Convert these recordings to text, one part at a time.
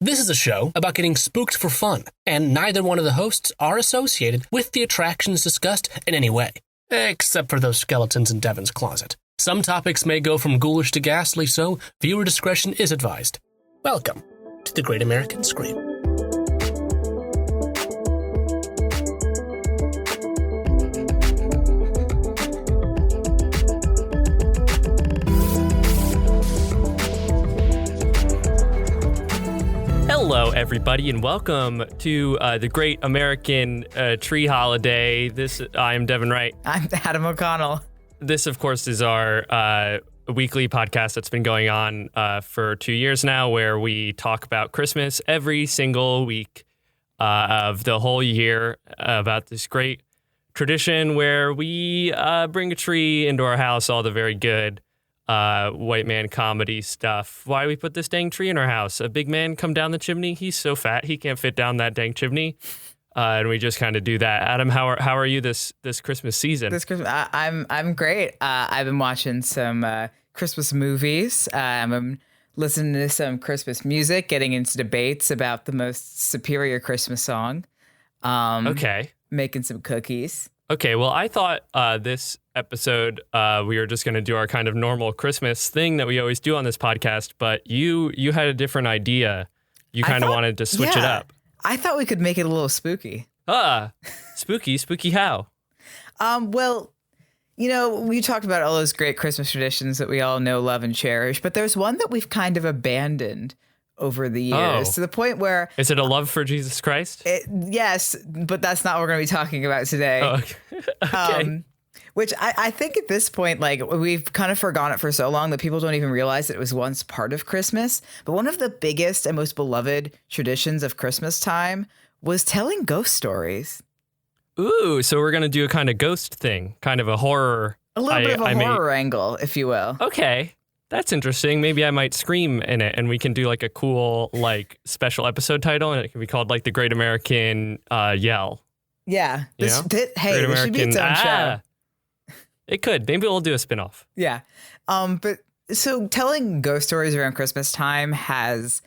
This is a show about getting spooked for fun, and neither one of the hosts are associated with the attractions discussed in any way, except for those skeletons in Devin's closet. Some topics may go from ghoulish to ghastly, so viewer discretion is advised. Welcome to the Great American Scream. Hello, everybody, and welcome to the Great American Tree Holiday. I am Devin Wright. I'm Adam O'Connell. This, of course, is our weekly podcast that's been going on for 2 years now, where we talk about Christmas every single week of the whole year, about this great tradition where we bring a tree into our house, all the very good white man comedy stuff. Why do we put this dang tree in our house? A big man come down the chimney. He's so fat he can't fit down that dang chimney. And we just kind of do that. Adam, how are you this Christmas season? This Christmas, I'm great. I've been watching some Christmas movies. I'm listening to some Christmas music, getting into debates about the most superior Christmas song. Okay. Making some cookies. Okay, well, I thought this episode we were just going to do our kind of normal Christmas thing that we always do on this podcast, but you had a different idea. You kind of wanted to switch it up. I thought we could make it a little spooky. Spooky how? Well, you know, we talked about all those great Christmas traditions that we all know, love, and cherish, but there's one that we've kind of abandoned over the years to the point where... Is it a love for Jesus Christ? Yes, but that's not what we're going to be talking about today. Oh, okay. Which I think at this point, like, we've kind of forgotten it for so long that people don't even realize that it was once part of Christmas. But one of the biggest and most beloved traditions of Christmas time was telling ghost stories. Ooh, so we're going to do a kind of ghost thing, kind of a horror. A little bit of a horror angle, if you will. Okay. That's interesting. Maybe I might scream in it, and we can do like a cool like special episode title, and it can be called like the Great American Yell. Yeah. This should be its own show. It could. Maybe we'll do a spinoff. Yeah. But so telling ghost stories around Christmas time has,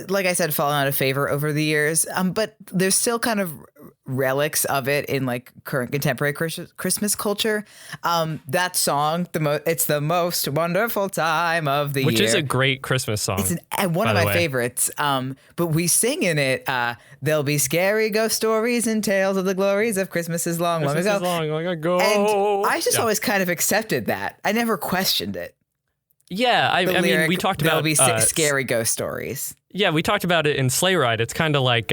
like I said, fallen out of favor over the years. But there's still kind of relics of it in like current contemporary Christmas culture. That song, it's the most wonderful time of the year. Which is a great Christmas song. It's one of my favorites. But we sing in it, there'll be scary ghost stories and tales of the glories of Christmases long ago. And I just always kind of accepted that. I never questioned it. Yeah, I mean, we talked about... There'll be scary ghost stories. Yeah, we talked about it in Sleigh Ride. It's kind of like,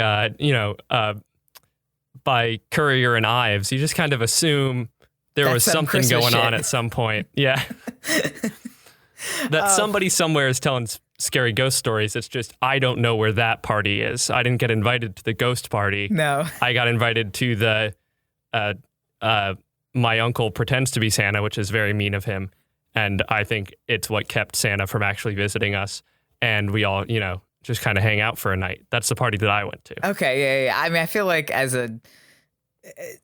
by Currier and Ives, you just kind of assume there was something going on at some point. Yeah. That somebody somewhere is telling scary ghost stories. It's just, I don't know where that party is. I didn't get invited to the ghost party. No. I got invited to the, my uncle pretends to be Santa, which is very mean of him. And I think it's what kept Santa from actually visiting us. And we all, just kind of hang out for a night. That's the party that I went to. Okay, yeah. I mean, I feel like as a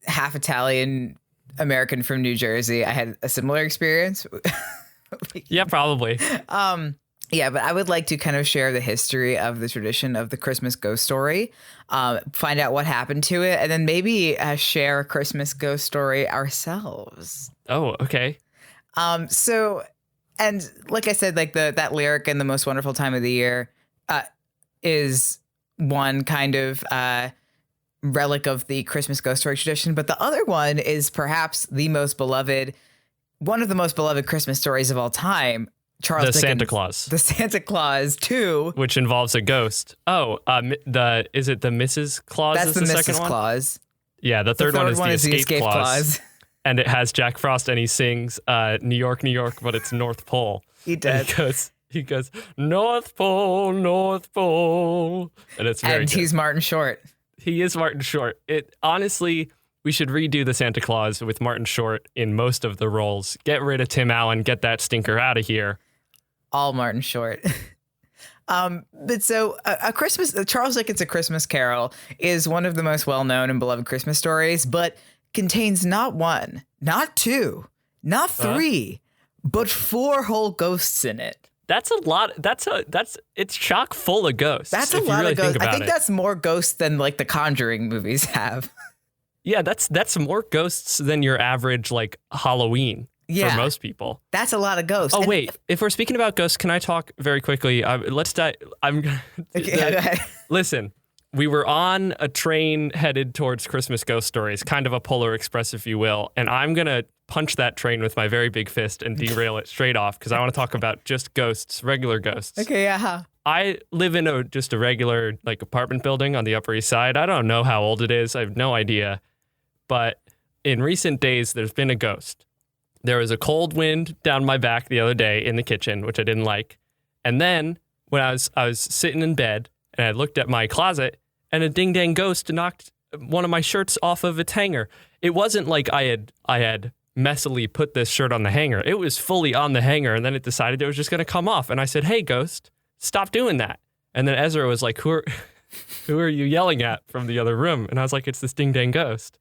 half Italian American from New Jersey, I had a similar experience. Yeah, probably. Yeah, but I would like to kind of share the history of the tradition of the Christmas ghost story, find out what happened to it, and then maybe share a Christmas ghost story ourselves. Oh, okay. So, and like I said, like that lyric in the most wonderful time of the year is one kind of relic of the Christmas ghost story tradition. But the other one is perhaps one of the most beloved Christmas stories of all time. Charles Dickens' Santa Claus. The Santa Claus 2. Which involves a ghost. Oh, is it the Mrs. Claus? That's the Mrs. Claus. Yeah, the third one is the Escape Claus. And it has Jack Frost, and he sings New York, New York, but it's North Pole. He does. He goes, North Pole, North Pole. And it's very good. He's Martin Short. He is Martin Short. Honestly, we should redo the Santa Claus with Martin Short in most of the roles. Get rid of Tim Allen. Get that stinker out of here. All Martin Short. But so Charles Dickens' A Christmas Carol is one of the most well-known and beloved Christmas stories, but contains not one, not two, not three, but 4 whole ghosts in it. That's a lot. It's chock full of ghosts. That's a if you lot really of ghosts. think I about think it. that's more ghosts than like the Conjuring movies have. Yeah, that's more ghosts than your average like Halloween for most people. That's a lot of ghosts. Oh, And wait. If we're speaking about ghosts, can I talk very quickly? Let's die. Okay, go ahead. Listen, we were on a train headed towards Christmas ghost stories, kind of a Polar Express, if you will. And I'm going to punch that train with my very big fist and derail it straight off because I want to talk about just ghosts, regular ghosts. Okay, yeah. I live in just a regular like apartment building on the Upper East Side. I don't know how old it is. I have no idea. But in recent days, there's been a ghost. There was a cold wind down my back the other day in the kitchen, which I didn't like. And then when I was sitting in bed and I looked at my closet and a ding dang ghost knocked one of my shirts off of its hanger. It wasn't like I had messily put this shirt on the hanger. It was fully on the hanger, and then it decided it was just going to come off. And I said, "Hey, ghost, stop doing that." And then Ezra was like, who are you yelling at from the other room? And I was like, "It's this ding dang ghost."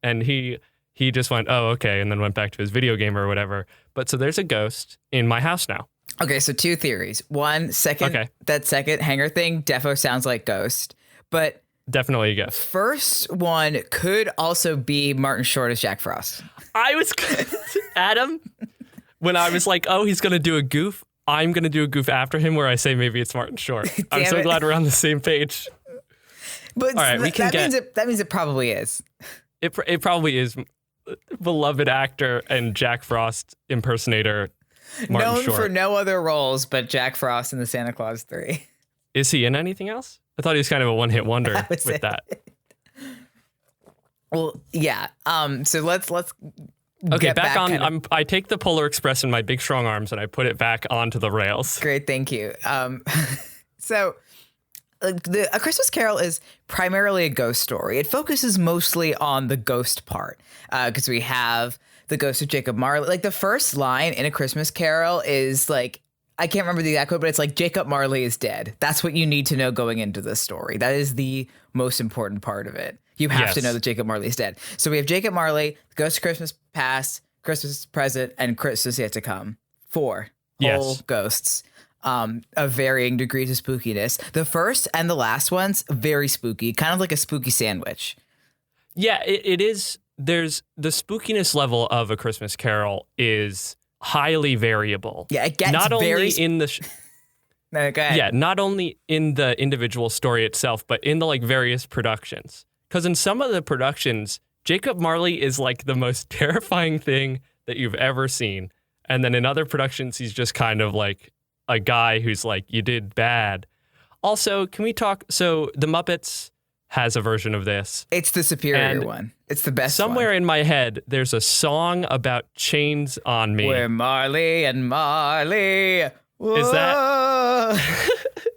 And he just went, "Oh, okay," and then went back to his video game or whatever. But so there's a ghost in my house now. Okay, so two theories. One, that second hanger thing defo sounds like ghost. But definitely a ghost. First one could also be Martin Short as Jack Frost. I was Adam when I was like, "Oh, he's gonna do a goof." I'm gonna do a goof after him where I say maybe it's Martin Short. I'm so glad we're on the same page. But all right, that means it probably is. It probably is beloved actor and Jack Frost impersonator Martin Known Short. for no other roles but Jack Frost in the Santa Claus 3. Is he in anything else? I thought he was kind of a one-hit wonder with that. Well, yeah. So let's okay, get back on. kind of, I take the Polar Express in my big strong arms and I put it back onto the rails. Great, thank you. So A Christmas Carol is primarily a ghost story. It focuses mostly on the ghost part because we have the ghost of Jacob Marley. Like the first line in A Christmas Carol is like, I can't remember the exact quote, but it's like, Jacob Marley is dead. That's what you need to know going into this story. That is the most important part of it. You have to know that Jacob Marley is dead. So we have Jacob Marley, Ghost of Christmas Past, Christmas Present, and Christmas Yet to Come. 4 whole ghosts of varying degrees of spookiness. The first and the last one's very spooky, kind of like a spooky sandwich. Yeah, it is. There's the spookiness level of A Christmas Carol is highly variable. Yeah, it gets not very only in the No, go ahead. yeah, not only in the individual story itself, but in the like various productions. Because in some of the productions, Jacob Marley is like the most terrifying thing that you've ever seen. And then in other productions, he's just kind of like a guy who's like, you did bad. Also, can we talk? So The Muppets has a version of this. It's the superior one. It's the best Somewhere one. in my head, there's a song about chains on me. We're Marley and Marley. Whoa.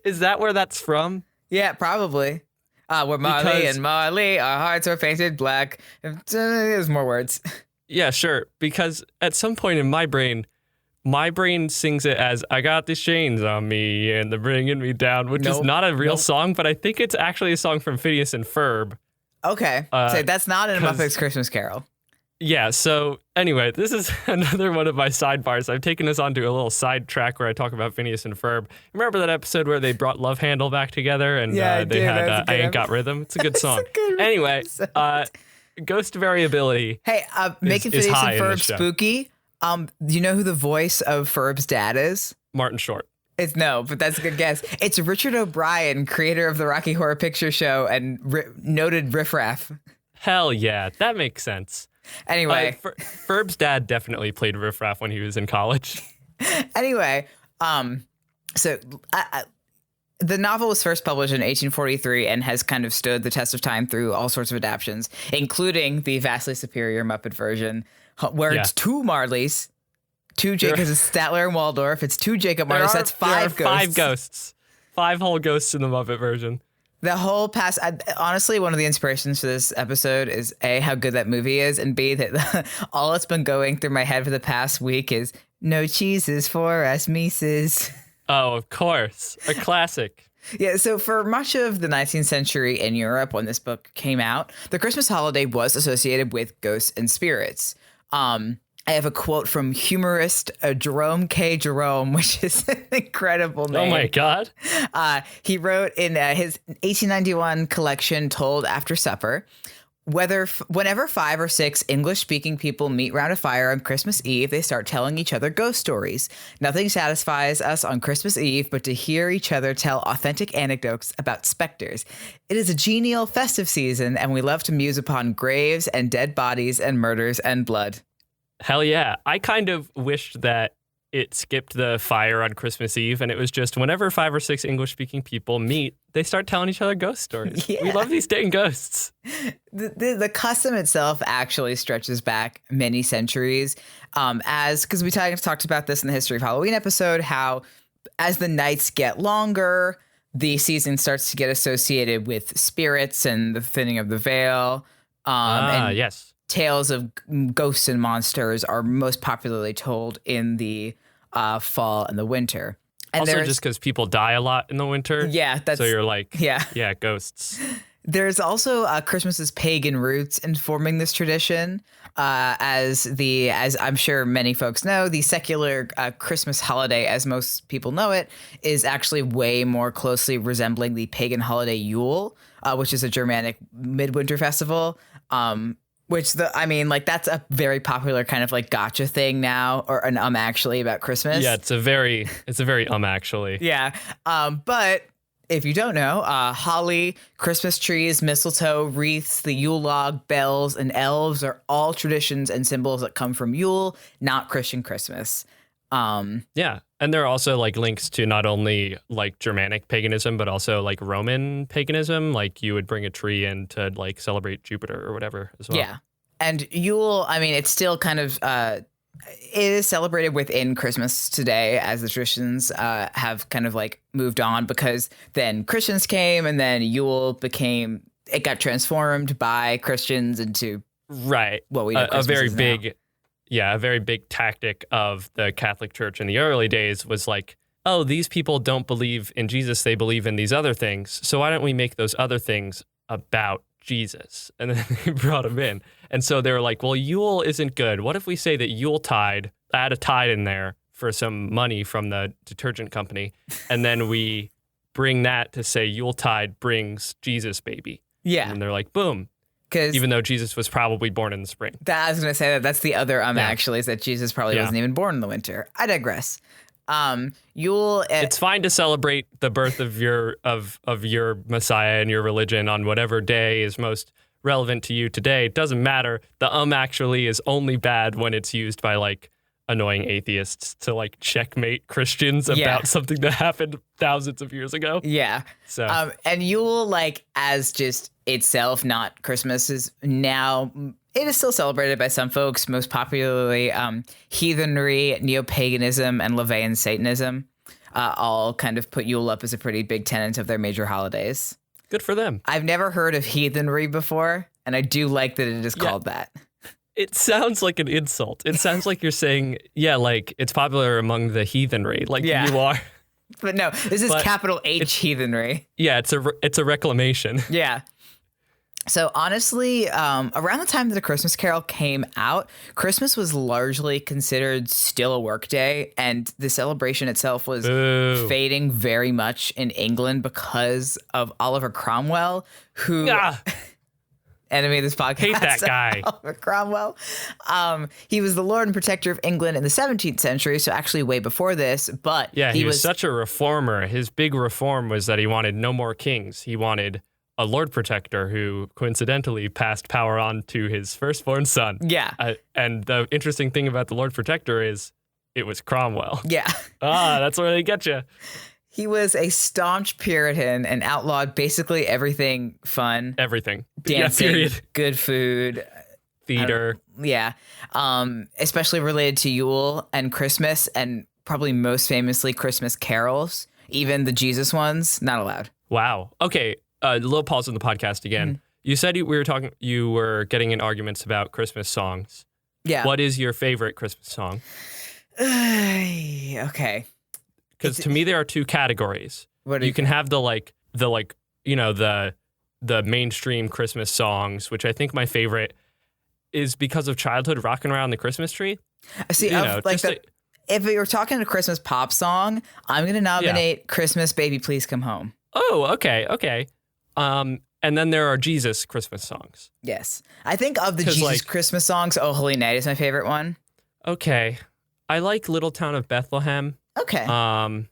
Is that where that's from? Yeah, probably. We're Marley and Marley. Our hearts are painted black. There's more words. Yeah, sure. Because at some point in my brain sings it as, I got these chains on me and they're bringing me down, which is not a real song, but I think it's actually a song from Phineas and Ferb. Okay. So that's not in Muppets Christmas Carol. Yeah, so anyway, this is another one of my sidebars. I've taken us onto a little side track where I talk about Phineas and Ferb. Remember that episode where they brought Love Handle back together and they had I Ain't Got Rhythm? It's a good song. Anyway, ghost variability. Hey, making Phineas and Ferb spooky. Do you know who the voice of Ferb's dad is? Martin Short. But that's a good guess. It's Richard O'Brien, creator of the Rocky Horror Picture Show and noted riffraff. Hell yeah, that makes sense. Anyway, Ferb's dad definitely played riffraff when he was in college. Anyway, so the novel was first published in 1843 and has kind of stood the test of time through all sorts of adaptations, including the vastly superior Muppet version, where it's 2 Marleys, 2 Jacobs, Statler and Waldorf. It's 2 Jacob Marleys. That's 5 ghosts. 5 ghosts. 5 whole ghosts in the Muppet version. The whole past, honestly, one of the inspirations for this episode is A, how good that movie is, and B, that all that's been going through my head for the past week is no cheeses for us Mises. Oh, of course. A classic. Yeah, so for much of the 19th century in Europe, when this book came out, the Christmas holiday was associated with ghosts and spirits. I have a quote from humorist Jerome K. Jerome, which is an incredible name. Oh my God. He wrote in his 1891 collection, Told After Supper, whenever 5 or 6 English-speaking people meet round a fire on Christmas Eve, they start telling each other ghost stories. Nothing satisfies us on Christmas Eve but to hear each other tell authentic anecdotes about specters. It is a genial, festive season, and we love to muse upon graves and dead bodies and murders and blood. Hell yeah. I kind of wished that it skipped the fire on Christmas Eve, and it was just whenever 5 or 6 English-speaking people meet, they start telling each other ghost stories. Yeah. We love these dang ghosts. The custom itself actually stretches back many centuries, because we talked about this in the History of Halloween episode, how as the nights get longer, the season starts to get associated with spirits and the thinning of the veil. Yes. Tales of ghosts and monsters are most popularly told in the fall and the winter. And also just because people die a lot in the winter. Yeah. So you're like, yeah, ghosts. There's also Christmas's pagan roots informing this tradition. As I'm sure many folks know, the secular Christmas holiday, as most people know it, is actually way more closely resembling the pagan holiday Yule, which is a Germanic midwinter festival. That's a very popular kind of like gotcha thing now, or an actually about Christmas. Yeah, it's a very actually. Yeah. But if you don't know, holly, Christmas trees, mistletoe, wreaths, the Yule log, bells, and elves are all traditions and symbols that come from Yule, not Christian Christmas. Yeah. And there are also like links to not only like Germanic paganism, but also like Roman paganism. Like you would bring a tree in to like celebrate Jupiter or whatever as well. Yeah. And Yule, it's still kind of, it is celebrated within Christmas today as the traditions have kind of like moved on, because then Christians came and then Yule it got transformed by Christians into what we know Christmas is now. Yeah, a very big tactic of the Catholic Church in the early days was like, oh, these people don't believe in Jesus, they believe in these other things. So why don't we make those other things about Jesus? And then they brought him in. And so they were like, well, Yule isn't good. What if we say that Yuletide, add a tide in there for some money from the detergent company, and then we bring that to say Yuletide brings Jesus baby. Yeah. And they're like, boom. Even though Jesus was probably born in the spring. I was going to say that's the other actually, is that Jesus probably wasn't even born in the winter. I digress. Yule. It's fine to celebrate the birth of your Messiah and your religion on whatever day is most relevant to you today. It doesn't matter. The actually is only bad when it's used by like annoying atheists to like checkmate Christians about something that happened thousands of years ago. Yeah. So and Yule, like as just itself, not Christmas, is now, it is still celebrated by some folks, most popularly heathenry, neo-paganism, and Levian Satanism all kind of put Yule up as a pretty big tenet of their major holidays. Good for them. I've never heard of heathenry before, and I do like that it is called that. It sounds like an insult. It sounds like you're saying, like it's popular among the heathenry, like you are. But no, this is capital H heathenry. Yeah, it's a reclamation. Yeah. So honestly, around the time that A Christmas Carol came out, Christmas was largely considered still a work day, and the celebration itself was fading very much in England because of Oliver Cromwell, who enemy of this podcast. Hate that guy. Oliver Cromwell. He was the Lord and Protector of England in the 17th century, so actually way before this. But he was such a reformer. His big reform was that he wanted no more kings. He wanted a Lord Protector who coincidentally passed power on to his firstborn son. Yeah. And the interesting thing about the Lord Protector is it was Cromwell. Yeah. That's where they get you. He was a staunch Puritan and outlawed basically everything fun. Everything. Dancing, good food. Theater. Especially related to Yule and Christmas, and probably most famously Christmas carols. Even the Jesus ones, not allowed. Wow. Okay. A little pause in the podcast again. Mm-hmm. You said you were getting in arguments about Christmas songs. Yeah. What is your favorite Christmas song? Okay. Because to me there are two categories. What you can have the mainstream Christmas songs, which I think my favorite is because of childhood rocking around the Christmas tree. See, if you're talking a Christmas pop song, I'm going to nominate Christmas Baby Please Come Home. Oh, okay. And then there are Jesus Christmas songs. Yes. I think of the Jesus Christmas songs, Oh Holy Night is my favorite one. Okay. I like Little Town of Bethlehem. Okay. I'm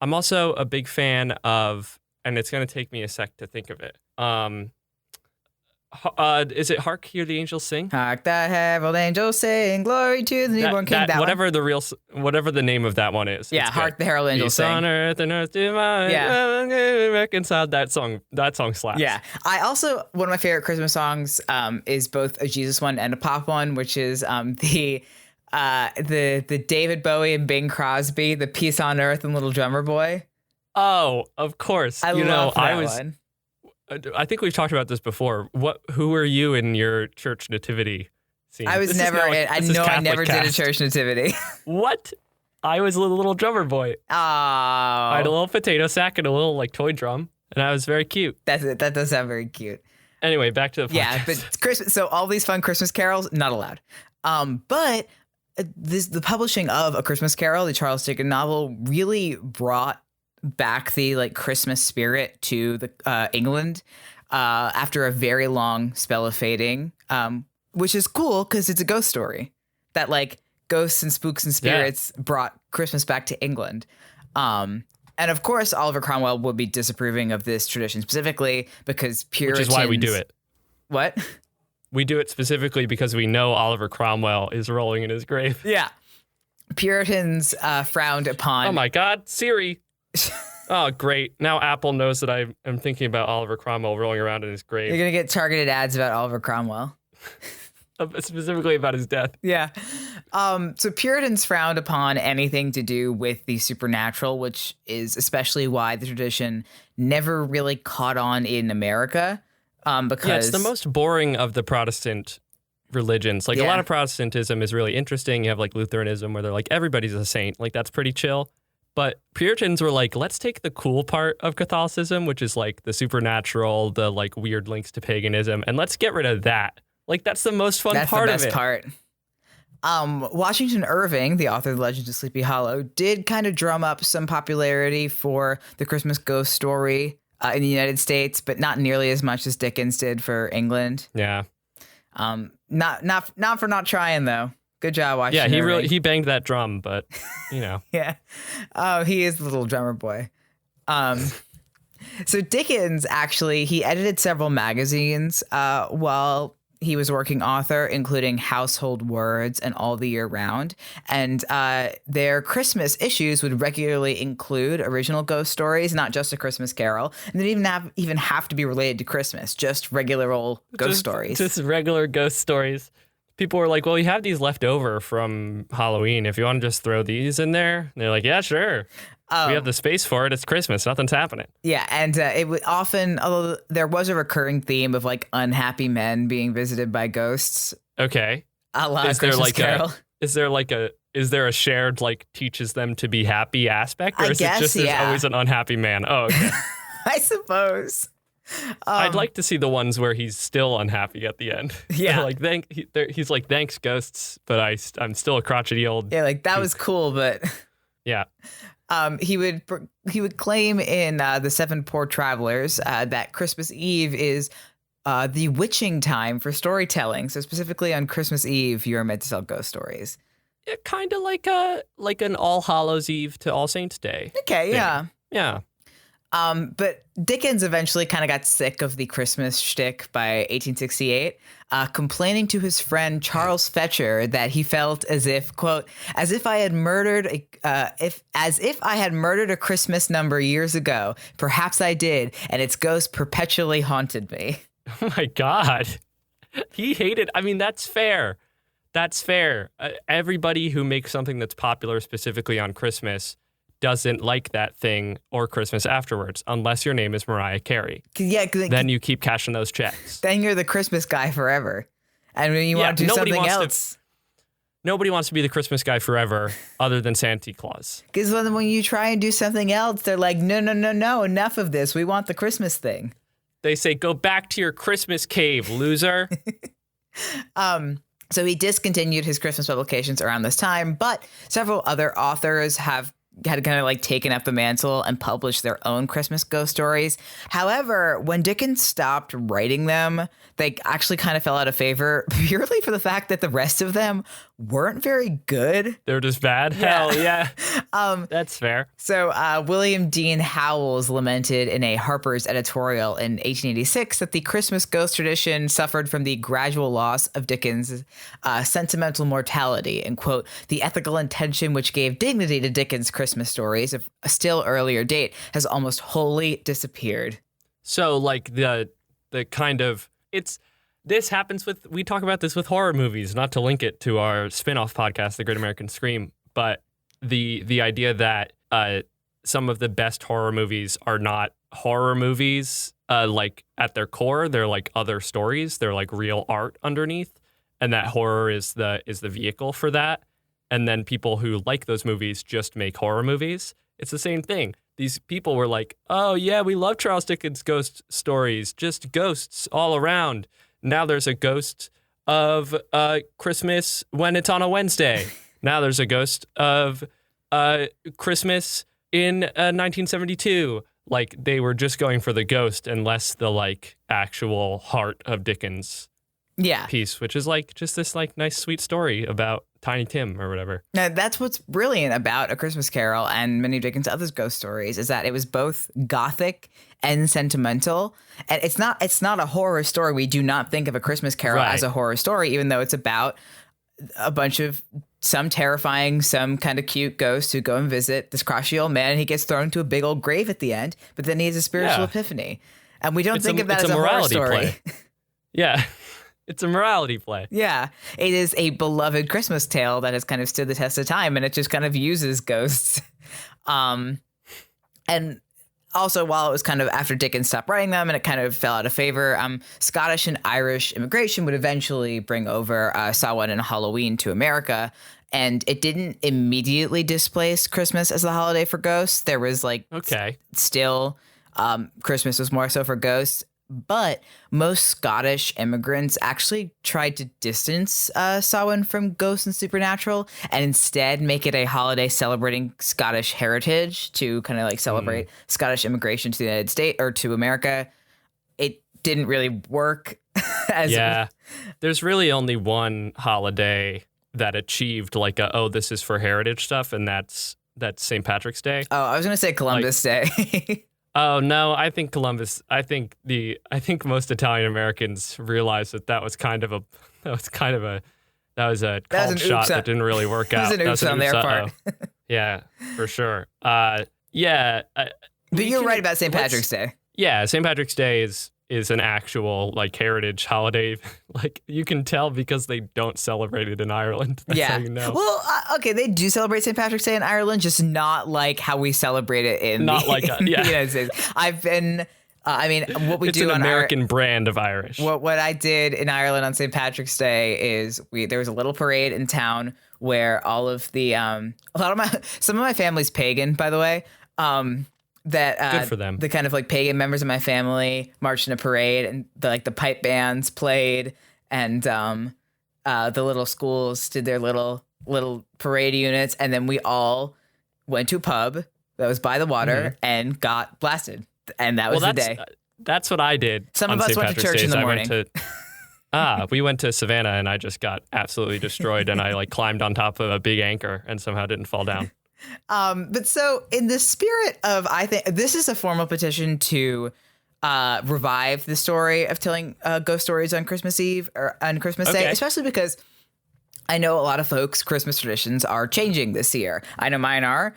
also a big fan of, and it's going to take me a sec to think of it. Is it Hark, Hear the Angels Sing? Hark the herald angels sing, glory to the newborn king. That whatever one? Whatever the name of that one is. Yeah, Hark the herald angels sing. On earth and earth to my reconciled. That song slaps. Yeah. I also, one of my favorite Christmas songs is both a Jesus one and a pop one, which is the David Bowie and Bing Crosby, the Peace on Earth and Little Drummer Boy. Oh, of course. I love that one. I think we've talked about this before. Who were you in your church nativity scene? I was never in. I never did a church nativity. What? I was a little drummer boy. Oh. I had a little potato sack and a little toy drum, and I was very cute. That's it. That does sound very cute. Anyway, back to the podcast. Yeah, but Christmas. So all these fun Christmas carols, not allowed. But the publishing of A Christmas Carol, the Charles Dickens novel, really brought back the Christmas spirit to the England after a very long spell of fading, which is cool because it's a ghost story that ghosts and spooks and spirits brought Christmas back to England. And of course, Oliver Cromwell would be disapproving of this tradition specifically because Puritans. Which is why we do it. What? We do it specifically because we know Oliver Cromwell is rolling in his grave. Yeah. Puritans frowned upon. Oh my God, Siri. Oh, great. Now Apple knows that I am thinking about Oliver Cromwell rolling around in his grave. You're going to get targeted ads about Oliver Cromwell. Specifically about his death. Yeah. So Puritans frowned upon anything to do with the supernatural, which is especially why the tradition never really caught on in America. Because it's the most boring of the Protestant religions. A lot of Protestantism is really interesting. You have Lutheranism where they're everybody's a saint. That's pretty chill. But Puritans were let's take the cool part of Catholicism, which is the supernatural, the weird links to paganism, and let's get rid of that. That's the most fun part of it. That's the best part. Washington Irving, the author of The Legend of Sleepy Hollow, did kind of drum up some popularity for the Christmas ghost story in the United States, but not nearly as much as Dickens did for England. Yeah. Not for not trying though. Good job, Washington. Yeah, he banged that drum, but Yeah. Oh, he is the little drummer boy. So Dickens he edited several magazines while he was working author, including Household Words and All the Year Round. And their Christmas issues would regularly include original ghost stories, not just A Christmas Carol. And they didn't even have to be related to Christmas, just regular old ghost stories. Just regular ghost stories. People were well, you have these left over from Halloween. If you want to just throw these in there, and they're yeah, sure. We have the space for it. It's Christmas. Nothing's happening. Yeah, and it would often, although there was a recurring theme of unhappy men being visited by ghosts. Okay. A la Christmas Carol. Is there a shared teaches them to be happy aspect, or is it just there's always an unhappy man? Oh, okay. I suppose. I'd like to see the ones where he's still unhappy at the end. Yeah. He's thanks, ghosts, but I'm still a crotchety old. Yeah, that was cool, but. Yeah. He would claim in The Seven Poor Travelers that Christmas Eve is the witching time for storytelling. So specifically on Christmas Eve, you're meant to tell ghost stories. Yeah, kind of like an All Hallows Eve to All Saints Day. Okay, thing. Yeah. But Dickens eventually kind of got sick of the Christmas shtick by 1868, complaining to his friend Charles Fetcher that he felt as if, quote, as if I had murdered a Christmas number years ago. Perhaps I did, and its ghost perpetually haunted me. Oh my God. He hated. I mean, that's fair. That's fair. Everybody who makes something that's popular specifically on Christmas doesn't like that thing or Christmas afterwards, unless your name is Mariah Carey. Yeah, then you keep cashing those checks. Then you're the Christmas guy forever. And when you want to do something else. Nobody wants to be the Christmas guy forever other than Santa Claus. Because when you try and do something else, they're like, no, enough of this. We want the Christmas thing. They say, go back to your Christmas cave, loser. So he discontinued his Christmas publications around this time, but several other authors had kind of like taken up the mantle and published their own Christmas ghost stories. However, when Dickens stopped writing them, they actually kind of fell out of favor purely for the fact that the rest of them weren't very good. They're just bad. Yeah. Hell yeah. That's fair. So William Dean Howells lamented in a Harper's editorial in 1886 that the Christmas ghost tradition suffered from the gradual loss of Dickens' sentimental mortality, and, quote, the ethical intention which gave dignity to Dickens' Christmas stories of a still earlier date has almost wholly disappeared. So like the kind of this happens with, we talk about this with horror movies, not to link it to our spin-off podcast, The Great American Scream, but the idea that some of the best horror movies are not horror movies, like at their core, they're like other stories, they're like real art underneath, and that horror is the vehicle for that. And then people who like those movies just make horror movies. It's the same thing. These people were like, oh, yeah, we love Charles Dickens' ghost stories, just ghosts all around. Now there's a ghost of Christmas when it's on a Wednesday. Now there's a ghost of Christmas in 1972. Like, they were just going for the ghost and less the, like, actual heart of Dickens piece, which is, like, just this, like, nice, sweet story about Tiny Tim or whatever. Now, that's what's brilliant about A Christmas Carol and many of Dickens' other ghost stories, is that it was both gothic and sentimental. And it's not a horror story. We do not think of A Christmas Carol as a horror story, even though it's about a bunch of some terrifying, some kind of cute ghosts who go and visit this crotchety old man, and he gets thrown to a big old grave at the end, but then he has a spiritual epiphany. And we don't think of that as a horror story. Yeah. It's a morality play. Yeah. It is a beloved Christmas tale that has kind of stood the test of time, and it just kind of uses ghosts. And also, while it was kind of after Dickens stopped writing them and it kind of fell out of favor, Scottish and Irish immigration would eventually bring over Samhain and Halloween to America. And it didn't immediately displace Christmas as the holiday for ghosts. There was like still Christmas was more so for ghosts. But most Scottish immigrants actually tried to distance Samhain from ghosts and supernatural, and instead make it a holiday celebrating Scottish heritage to kind of like celebrate Scottish immigration to the United States or to America. It didn't really work. There's really only one holiday that achieved like this is for heritage stuff, and that's St. Patrick's Day. Oh, I was going to say Columbus Day. Oh no! I think Columbus. I think most Italian Americans realized that was a called shot that didn't really work out. That was an oops on their part. Yeah, for sure. But you're right about St. Patrick's Day. Yeah, St. Patrick's Day is an actual like heritage holiday. Like you can tell because they don't celebrate it in Ireland. That's how you know. Well, okay, they do celebrate St. Patrick's Day in Ireland, just not like how we celebrate it in the United States. I've been. What we do an American brand of Irish. What I did in Ireland on St. Patrick's Day is there was a little parade in town where all of the some of my family's pagan, by the way. That good for them. The kind of like pagan members of my family marched in a parade, and the pipe bands played, and the little schools did their little parade units, and then we all went to a pub that was by the water and got blasted, and that was the day. That's what I did. Some of us went to church in the morning. We went to Savannah, and I just got absolutely destroyed, and I like climbed on top of a big anchor and somehow didn't fall down. But so in the spirit of, I think this is a formal petition to revive the story of telling ghost stories on Christmas Eve or on Christmas Day, especially because I know a lot of folks' Christmas traditions are changing this year. I know mine are.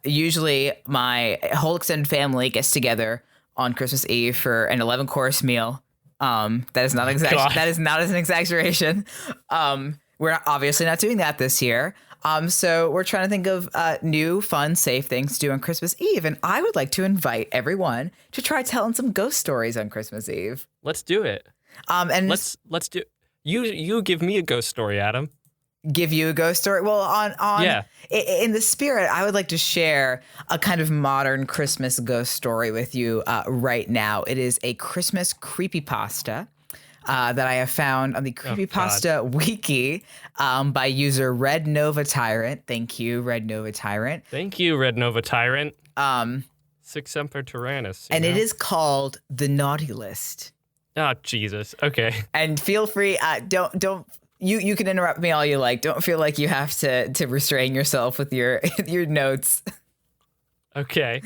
Usually my whole extended family gets together on Christmas Eve for an 11-course meal. That is not an exaggeration. We're obviously not doing that this year. So we're trying to think of new, fun, safe things to do on Christmas Eve. And I would like to invite everyone to try telling some ghost stories on Christmas Eve. Let's do it. And let's do. You give me a ghost story, Adam. Give you a ghost story? Well, in the spirit, I would like to share a kind of modern Christmas ghost story with you right now. It is a Christmas creepypasta. that I have found on the Creepypasta Wiki by user Red Nova Tyrant. Thank you, Red Nova Tyrant. Thank you, Red Nova Tyrant. Sic Semper Tyrannis. And it is called The Naughty List. Oh, Jesus. Okay. And feel free, don't you can interrupt me all you like. Don't feel like you have to restrain yourself with your notes. Okay.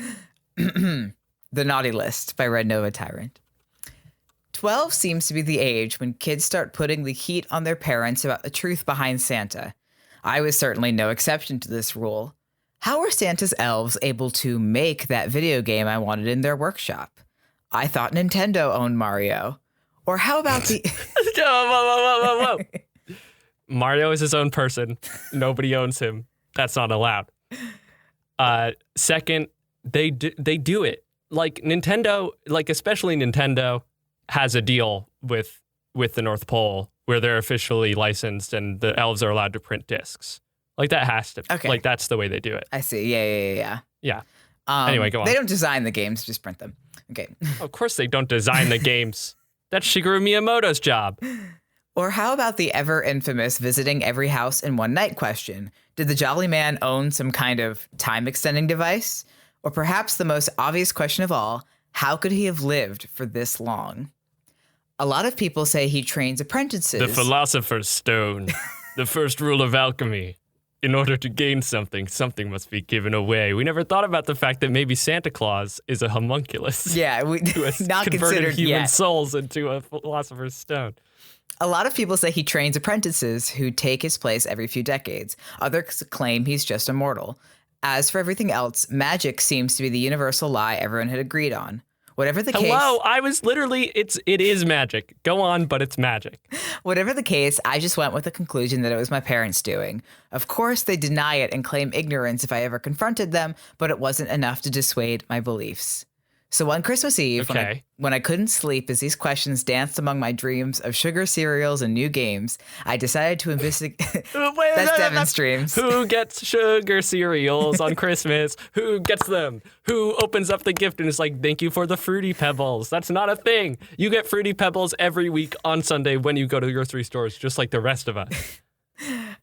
The Naughty List by Red Nova Tyrant. 12 seems to be the age when kids start putting the heat on their parents about the truth behind Santa. I was certainly no exception to this rule. How were Santa's elves able to make that video game I wanted in their workshop? I thought Nintendo owned Mario. Or how about the... Whoa. Mario is his own person. Nobody owns him. That's not allowed. Second, they do it. Like Nintendo, like especially Nintendo, has a deal with the North Pole where they're officially licensed and the elves are allowed to print discs. Like that has to. Okay. Like that's the way they do it. I see. Yeah. Yeah. Anyway, go on. They don't design the games, just print them. Okay. Of course they don't design the games. That's Shigeru Miyamoto's job. Or how about the ever infamous visiting every house in one night question? Did the Jolly Man own some kind of time extending device? Or perhaps the most obvious question of all, how could he have lived for this long? A lot of people say he trains apprentices. The Philosopher's Stone. The first rule of alchemy. In order to gain something, something must be given away. We never thought about the fact that maybe Santa Claus is a homunculus. Yeah, we who has not converted considered human yet. souls into a Philosopher's Stone. A lot of people say he trains apprentices who take his place every few decades. Others claim he's just immortal. As for everything else, magic seems to be the universal lie everyone had agreed on. Whatever the case... Hello, I was literally, it is magic. Go on, but it's magic. Whatever the case, I just went with the conclusion that it was my parents doing. Of course, they deny it and claim ignorance if I ever confronted them, but it wasn't enough to dissuade my beliefs. So one Christmas Eve, when I couldn't sleep as these questions danced among my dreams of sugar cereals and new games, I decided to investigate... That's Devin's dreams. Who gets sugar cereals on Christmas? Who gets them? Who opens up the gift and is like, thank you for the Fruity Pebbles? That's not a thing. You get Fruity Pebbles every week on Sunday when you go to your 3 stores, just like the rest of us.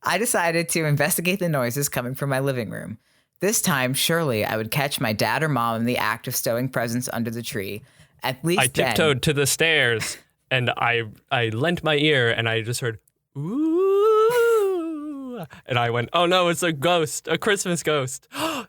I decided to investigate the noises coming from my living room. This time, surely I would catch my dad or mom in the act of stowing presents under the tree. At least I tiptoed to the stairs and I lent my ear and I just heard, ooh. And I went, oh no, it's a ghost, a Christmas ghost.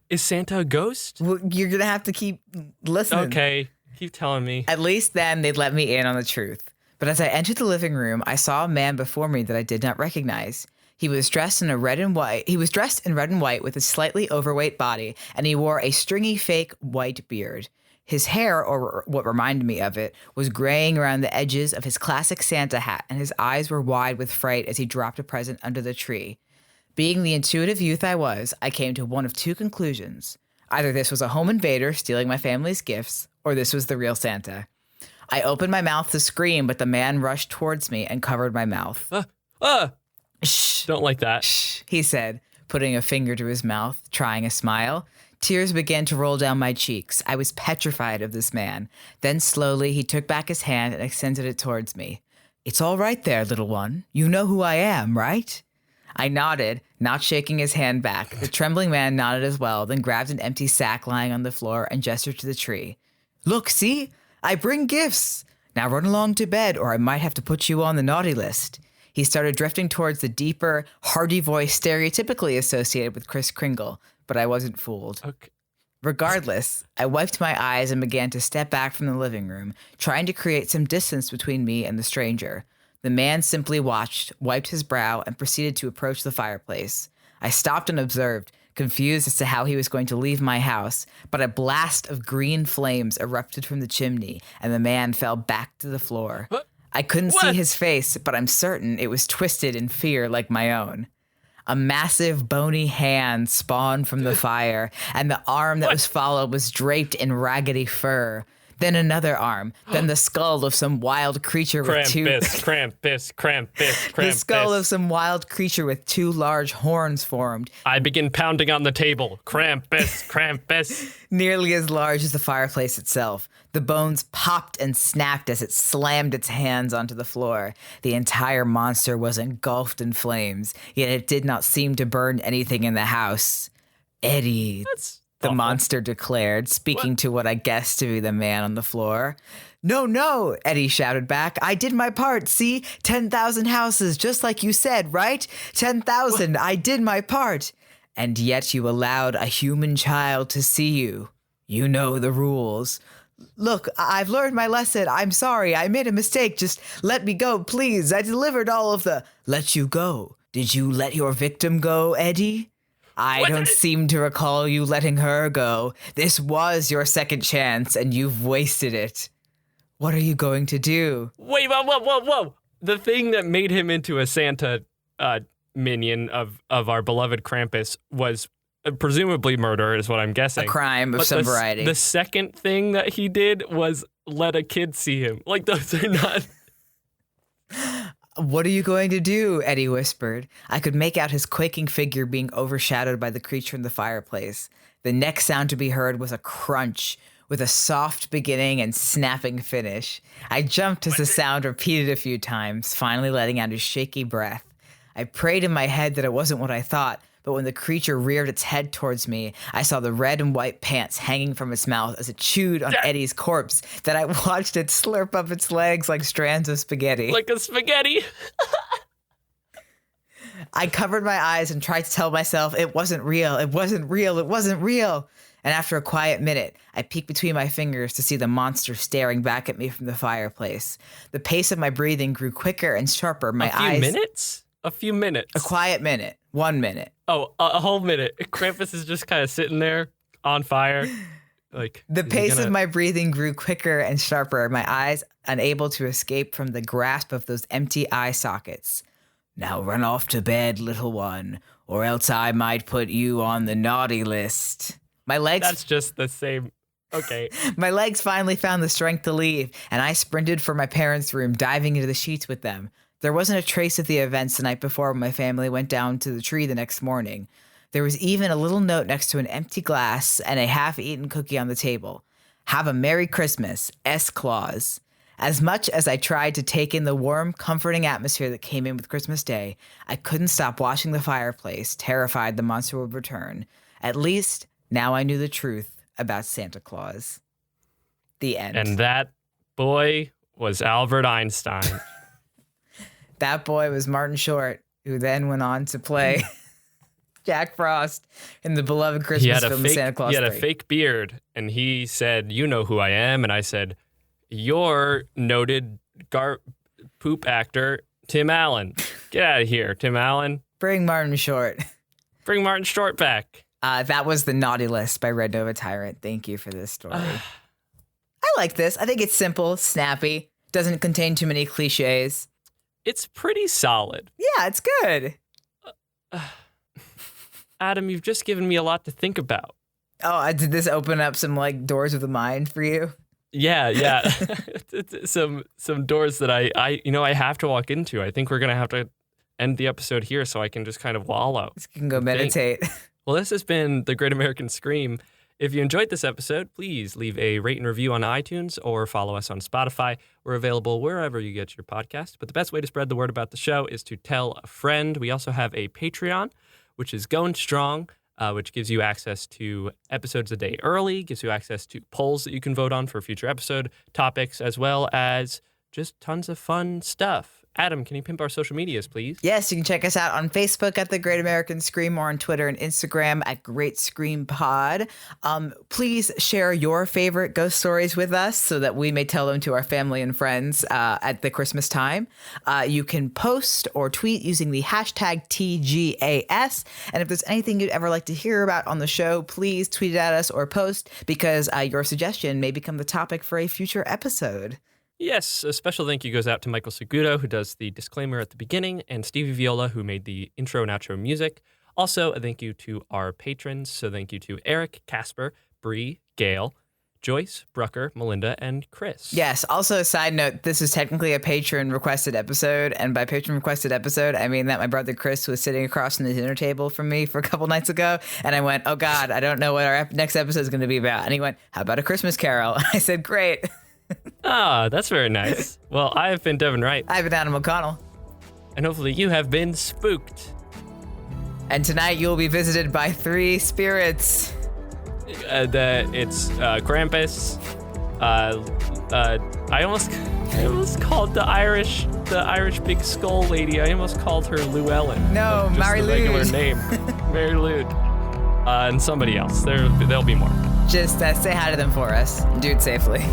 Is Santa a ghost? Well, you're going to have to keep listening. Okay, keep telling me. At least then they'd let me in on the truth. But as I entered the living room, I saw a man before me that I did not recognize. He was dressed in red and white with a slightly overweight body, and he wore a stringy fake white beard. His hair, or what reminded me of it, was graying around the edges of his classic Santa hat, and his eyes were wide with fright as he dropped a present under the tree. Being the intuitive youth I was, I came to one of two conclusions. Either this was a home invader stealing my family's gifts, or this was the real Santa. I opened my mouth to scream, but the man rushed towards me and covered my mouth. Shh. Don't like that. Shh, he said, putting a finger to his mouth, trying a smile. Tears began to roll down my cheeks. I was petrified of this man. Then slowly he took back his hand and extended it towards me. It's all right there, little one. You know who I am, right? I nodded, not shaking his hand back. The trembling man nodded as well, then grabbed an empty sack lying on the floor and gestured to the tree. Look, see? I bring gifts. Now run along to bed or I might have to put you on the naughty list. He started drifting towards the deeper, hearty voice stereotypically associated with Kris Kringle, but I wasn't fooled. Okay. Regardless, I wiped my eyes and began to step back from the living room, trying to create some distance between me and the stranger. The man simply watched, wiped his brow, and proceeded to approach the fireplace. I stopped and observed, confused as to how he was going to leave my house, but a blast of green flames erupted from the chimney, and the man fell back to the floor. What? I couldn't see his face, but I'm certain it was twisted in fear like my own. A massive bony hand spawned from the fire, and the arm that was followed was draped in raggedy fur. then another arm, then the skull of some wild creature with Krampus. The skull of some wild creature with 2 large horns formed. I begin pounding on the table. Krampus. Nearly as large as the fireplace itself. The bones popped and snapped as it slammed its hands onto the floor. The entire monster was engulfed in flames, yet it did not seem to burn anything in the house. Eddie, the monster declared, speaking to what I guessed to be the man on the floor. No, Eddie shouted back. I did my part, see? 10,000 houses, just like you said, right? 10,000, I did my part. And yet you allowed a human child to see you. You know the rules. Look, I've learned my lesson. I'm sorry. I made a mistake. Just let me go, please. I delivered all of the... Let you go. Did you let your victim go, Eddie? I don't seem to recall you letting her go. This was your second chance, and you've wasted it. What are you going to do? Wait, whoa. The thing that made him into a Santa minion of our beloved Krampus was presumably murder, is what I'm guessing. A crime of some variety. The second thing that he did was let a kid see him. Like, those are not... What are you going to do? Eddie whispered. I could make out his quaking figure being overshadowed by the creature in the fireplace. The next sound to be heard was a crunch, with a soft beginning and snapping finish. I jumped as the sound repeated a few times, finally letting out a shaky breath. I prayed in my head that it wasn't what I thought, but when the creature reared its head towards me, I saw the red and white pants hanging from its mouth as it chewed on Eddie's corpse, that I watched it slurp up its legs like strands of spaghetti. Like a spaghetti? I covered my eyes and tried to tell myself it wasn't real. And after a quiet minute, I peeked between my fingers to see the monster staring back at me from the fireplace. The pace of my breathing grew quicker and sharper. A few minutes? A quiet minute. 1 minute. Oh, a whole minute. Krampus is just kind of sitting there on fire. Like, the pace of my breathing grew quicker and sharper, my eyes unable to escape from the grasp of those empty eye sockets. Now run off to bed, little one, or else I might put you on the naughty list. My legs... That's just the same... Okay. My legs finally found the strength to leave, and I sprinted for my parents' room, diving into the sheets with them. There wasn't a trace of the events the night before when my family went down to the tree the next morning. There was even a little note next to an empty glass and a half-eaten cookie on the table. Have a Merry Christmas, S. Claus. As much as I tried to take in the warm, comforting atmosphere that came in with Christmas Day, I couldn't stop watching the fireplace, terrified the monster would return. At least, now I knew the truth about Santa Claus. The end. And that boy was Albert Einstein. That boy was Martin Short, who then went on to play Jack Frost in the beloved Christmas film Santa Claus 3. He had a fake beard, and he said, "You know who I am," and I said, "You're noted poop actor Tim Allen. Get out of here, Tim Allen. Bring Martin Short. Bring Martin Short back." That was The Naughty List by Red Nova Tyrant. Thank you for this story. I like this. I think it's simple, snappy, doesn't contain too many cliches. It's pretty solid. Yeah, it's good. Adam, you've just given me a lot to think about. Oh, did this open up some like doors of the mind for you? Yeah. some doors that I have to walk into. I think we're gonna have to end the episode here so I can just kind of wallow. You can go meditate. Well, this has been The Great American Scream. If you enjoyed this episode, please leave a rate and review on iTunes or follow us on Spotify. We're available wherever you get your podcast. But the best way to spread the word about the show is to tell a friend. We also have a Patreon, which is going strong, which gives you access to episodes a day early, gives you access to polls that you can vote on for future episode topics, as well as just tons of fun stuff. Adam, can you pimp our social medias, please? Yes, you can check us out on Facebook at The Great American Scream or on Twitter and Instagram at Great Scream Pod. Please share your favorite ghost stories with us so that we may tell them to our family and friends at the Christmas time. You can post or tweet using the hashtag TGAS. And if there's anything you'd ever like to hear about on the show, please tweet it at us or post because your suggestion may become the topic for a future episode. Yes, a special thank you goes out to Michael Segudo, who does the disclaimer at the beginning, and Stevie Viola, who made the intro and outro music. Also, a thank you to our patrons. So thank you to Eric, Casper, Bree, Gail, Joyce, Brucker, Melinda, and Chris. Yes. Also, a side note, this is technically a patron requested episode. And by patron requested episode, I mean that my brother Chris was sitting across from the dinner table from me for a couple nights ago. And I went, oh, God, I don't know what our next episode is going to be about. And he went, how about a Christmas Carol? I said, great. Ah, that's very nice. Well, I have been Devin Wright. I've been Adam O'Connell. And hopefully you have been spooked. And tonight you'll be visited by 3 spirits. It's Krampus. I almost called the Irish big skull lady. I almost called her Llewellyn. No, just Mary the Lou. regular name, Mary Lou. And somebody else. There'll be more. Just say hi to them for us. Do it safely.